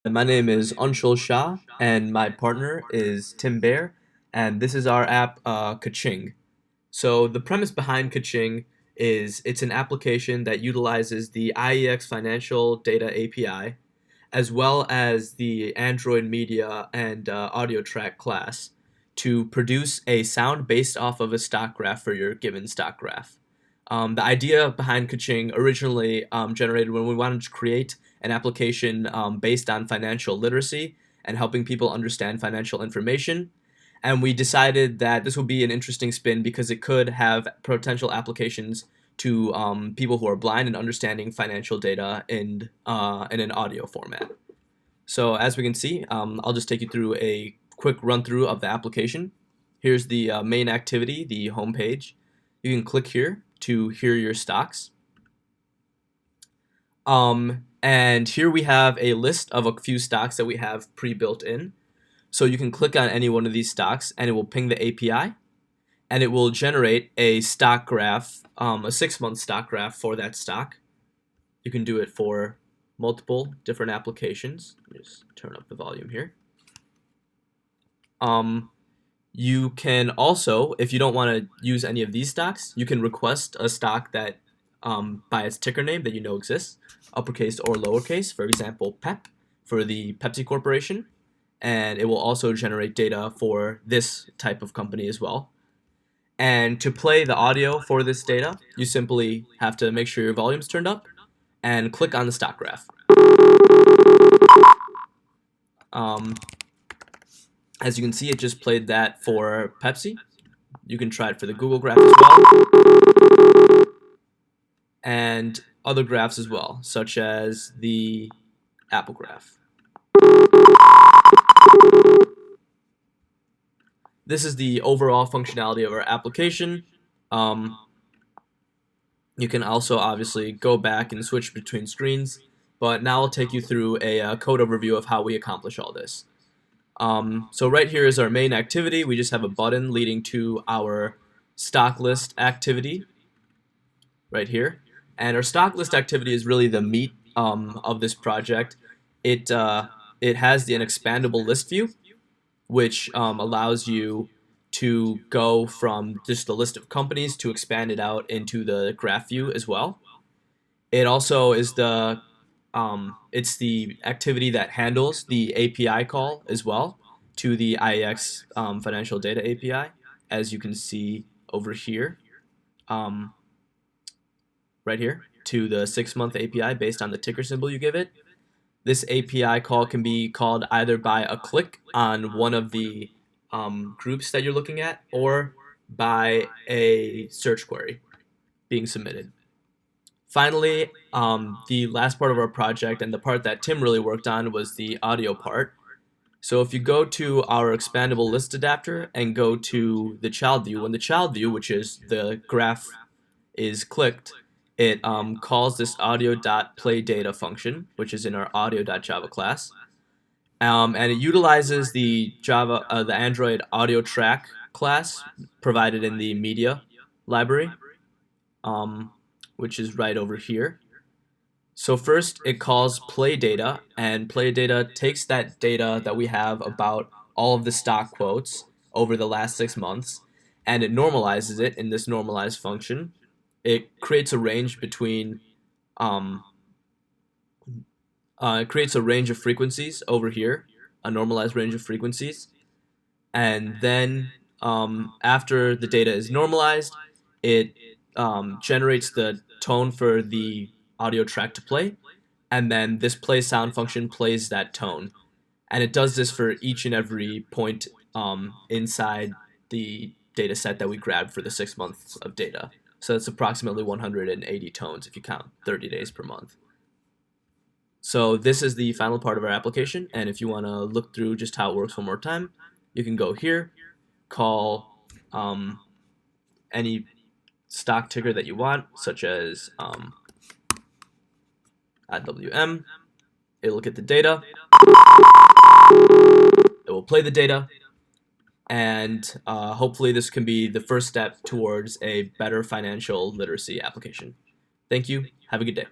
My name is Anshul Shah, and my partner is Tim Bear, and this is our app, KaChing. So the premise behind KaChing is it's an application that utilizes the IEX Financial Data API, as well as the Android Media and Audio Track class to produce a sound based off of a stock graph for your given stock graph. The idea behind KaChing originally generated when we wanted to create an application based on financial literacy and helping people understand financial information. And we decided that this would be an interesting spin because it could have potential applications to people who are blind in understanding financial data in an audio format. So as we can see, I'll just take you through a quick run through of the application. Here's the main activity, the home page. You can click here to hear your stocks. And here we have a list of a few stocks that we have pre-built in. So you can click on any one of these stocks and it will ping the API and it will generate a stock graph, a 6-month stock graph for that stock. You can do it for multiple different applications. Let me just turn up the volume here. You can also, if you don't want to use any of these stocks, you can request a stock that by its ticker name that you know exists, uppercase or lowercase, for example, PEP for the Pepsi Corporation, and it will also generate data for this type of company as well. And to play the audio for this data, you simply have to make sure your volume's turned up and click on the stock graph. Um, as you can see, it just played that for Pepsi. You can try it for the Google graph as well, and other graphs as well, such as the Apple graph. This is the overall functionality of our application. You can also obviously go back and switch between screens, but now I'll take you through a code overview of how we accomplish all this. So right here is our main activity. We just have a button leading to our stock list activity right here. And our stock list activity is really the meat of this project. It has an expandable list view, which allows you to go from just a list of companies to expand it out into the graph view as well. It also is it's the activity that handles the API call as well to the IEX Financial Data API, as you can see over here, right here, to the 6-month API based on the ticker symbol you give it. This API call can be called either by a click on one of the groups that you're looking at or by a search query being submitted. Finally, the last part of our project and the part that Tim really worked on was the audio part. So if you go to our expandable list adapter and go to the child view, when the child view, which is the graph, is clicked, it calls this audio.playData function, which is in our audio.java class. And it utilizes the the Android audio track class provided in the media library, which is right over here. So first it calls play data, and play data takes that data that we have about all of the stock quotes over the last 6 months, and it normalizes it in this normalize function. It creates a range between it creates a range of frequencies over here, a normalized range of frequencies, and then after the data is normalized, it generates the tone for the audio track to play, and then this play sound function plays that tone, and it does this for each and every point inside the data set that we grabbed for the 6 months of data. So that's approximately 180 tones if you count 30 days per month. So this is the final part of our application, and if you want to look through just how it works one more time, you can go here, call any stock ticker that you want, such as IWM. It'll look at the data, it will play the data, and hopefully this can be the first step towards a better financial literacy application. Thank you. Have a good day.